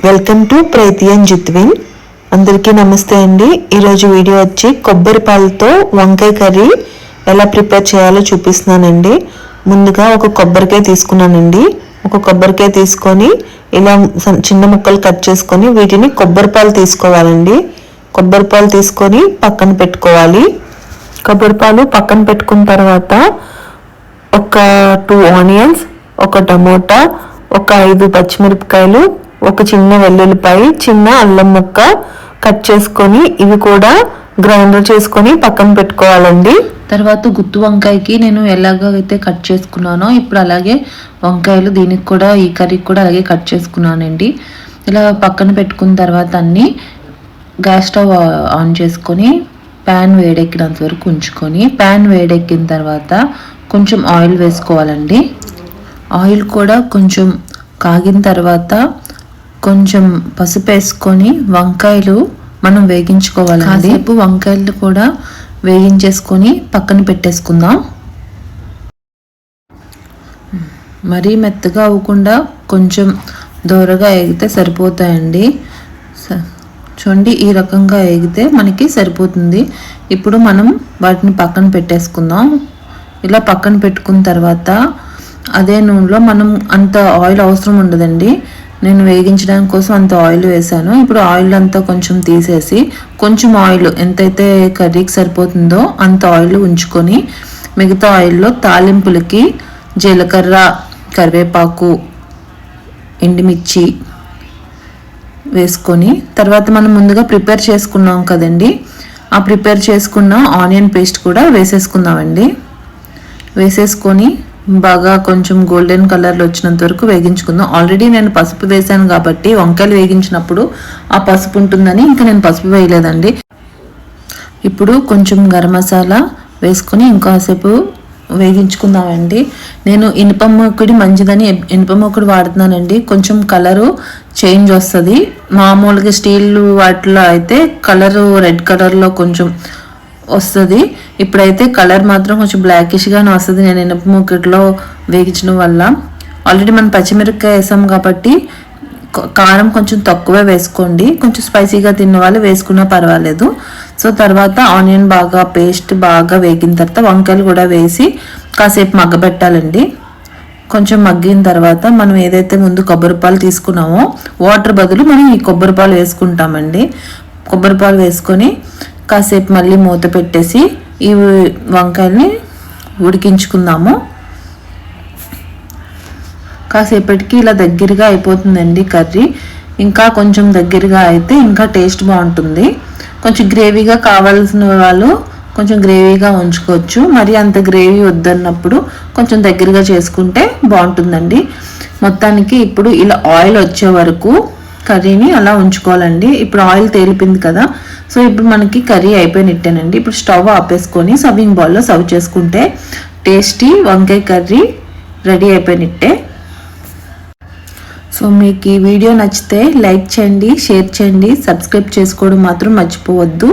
Welcome to Preethi and Jitvin. అందరికీ నమస్తే అండి. ఈరోజు వీడియో వచ్చి కొబ్బరి పాలతో వంకాయ కర్రీ ఎలా ప్రిపేర్ చేయాలో చూపిస్తున్నానండి. ముందుగా ఒక కొబ్బరికాయ తీసుకున్నానండి. ఒక కొబ్బరికాయ తీసుకొని ఇలా చిన్న ముక్కలు కట్ చేసుకొని వీటిని కొబ్బరి పాలు తీసుకోవాలండి. కొబ్బరి పాలు తీసుకొని పక్కన పెట్టుకోవాలి. కొబ్బరి పాలు పక్కన పెట్టుకున్న తర్వాత ఒక 2 ఆనియన్స్, ఒక టమోటా, ఒక 5 పచ్చిమిరపకాయలు, ఒక చిన్న వెల్లుల్లిపాయ, చిన్న అల్లం ముక్క కట్ చేసుకొని ఇవి కూడా గ్రైండర్ చేసుకొని పక్కన పెట్టుకోవాలండి. తర్వాత గుత్తి వంకాయకి నేను ఎలాగైతే కట్ చేసుకున్నానో ఇప్పుడు అలాగే వంకాయలు దీనికి కూడా ఈ కర్రీకి కూడా అలాగే కట్ చేసుకున్నానండి. ఇలా పక్కన పెట్టుకున్న తర్వాత అన్నీ గ్యాస్ స్టవ్ ఆన్ చేసుకొని ప్యాన్ వేడెక్కినంత వరకు ఉంచుకొని ప్యాన్ వేడెక్కిన తర్వాత కొంచెం ఆయిల్ వేసుకోవాలండి. ఆయిల్ కూడా కొంచెం కాగిన తర్వాత కొంచెం పసుపు వేసుకొని వంకాయలు మనం వేగించుకోవాలండి. కాసేపు వంకాయలు కూడా వేగించేసుకొని పక్కన పెట్టేసుకుందాం. మరీ మెత్తగా అవ్వకుండా కొంచెం దూరగా ఎగితే సరిపోతాయండి. చూడండి, ఈ రకంగా ఎగితే మనకి సరిపోతుంది. ఇప్పుడు మనం వాటిని పక్కన పెట్టేసుకుందాం. ఇలా పక్కన పెట్టుకున్న తర్వాత అదే నూనెలో మనం అంత ఆయిల్ అవసరం ఉండదండి. నేను వేగించడానికి కోసం అంత ఆయిల్ వేసాను. ఇప్పుడు ఆయిల్ అంతా కొంచెం తీసేసి కొంచెం ఆయిల్ ఎంతైతే కర్రీకి సరిపోతుందో అంత ఆయిల్ ఉంచుకొని మిగతా ఆయిల్లో తాలింపులకి జీలకర్ర, కరివేపాకు, ఎండుమిర్చి వేసుకొని తర్వాత మనం ముందుగా ప్రిపేర్ చేసుకున్నాం కదండి, ఆ ప్రిపేర్ చేసుకున్న ఆనియన్ పేస్ట్ కూడా వేసేసుకుందామండి. వేసేసుకొని బాగా కొంచెం గోల్డెన్ కలర్లో వచ్చినంత వరకు వేగించుకుందాం. ఆల్రెడీ నేను పసుపు వేసాను కాబట్టి వంకాయలు వేగించినప్పుడు ఆ పసుపు ఉంటుందని ఇంకా నేను పసుపు వేయలేదండి. ఇప్పుడు కొంచెం గరం మసాలా వేసుకొని ఇంకాసేపు వేగించుకుందామండి. నేను ఇనుప మూకుడి మంచిదని ఇనుప మూకుడు వాడుతున్నానండి. కొంచెం కలరు చేంజ్ వస్తుంది. మామూలుగా స్టీల్ వాటిలో అయితే కలరు రెడ్ కలర్లో కొంచెం వస్తుంది. ఇప్పుడైతే కలర్ మాత్రం కొంచెం బ్లాకిష్గానే వస్తుంది. నేను ఇనుప మూకుడిలో వేగించడం వల్ల ఆల్రెడీ మనం పచ్చిమిరపకాయ వేసాం కాబట్టి కారం కొంచెం తక్కువే వేసుకోండి. కొంచెం స్పైసీగా తిన్న వాళ్ళు వేసుకున్నా పర్వాలేదు. సో తర్వాత ఆనియన్ బాగా పేస్ట్ బాగా వేగిన తర్వాత వంకాయలు కూడా వేసి కాసేపు మగ్గబెట్టాలండి. కొంచెం మగ్గిన తర్వాత మనం ఏదైతే ముందు కొబ్బరి పాలు తీసుకున్నామో వాటర్ బదులు మనం ఈ కొబ్బరి పాలు వేసుకుంటామండి. కొబ్బరి పాలు వేసుకొని కాసేపు మళ్ళీ మూత పెట్టేసి ఈ వంకాయల్ని ఉడికించుకుందాము. కాసేపటికి ఇలా దగ్గరగా అయిపోతుందండి కర్రీ. ఇంకా కొంచెం దగ్గరగా అయితే ఇంకా టేస్ట్ బాగుంటుంది. కొంచెం గ్రేవీగా కావాల్సిన వాళ్ళు కొంచెం గ్రేవీగా ఉంచుకోవచ్చు. మరి అంత గ్రేవీ వద్దన్నప్పుడు కొంచెం దగ్గరగా చేసుకుంటే బాగుంటుందండి. మొత్తానికి ఇప్పుడు ఇలా ఆయిల్ వచ్చే వరకు కర్రీని అలా ఉంచుకోవాలండి. ఇప్పుడు ఆయిల్ తేలిపింది కదా, సో ఇప్పుడు మనకి కర్రీ అయిపోయినట్టేనండి. ఇప్పుడు స్టవ్ ఆపేసుకొని సర్వింగ్ బౌల్లో సర్వ్ చేసుకుంటే టేస్టీ వంకాయ కర్రీ రెడీ అయిపోయినట్టే. సో మీకు ఈ వీడియో నచ్చితే లైక్ చేయండి, షేర్ చేయండి, సబ్స్క్రైబ్ చేసుకోవడం మాత్రం మర్చిపోవద్దు.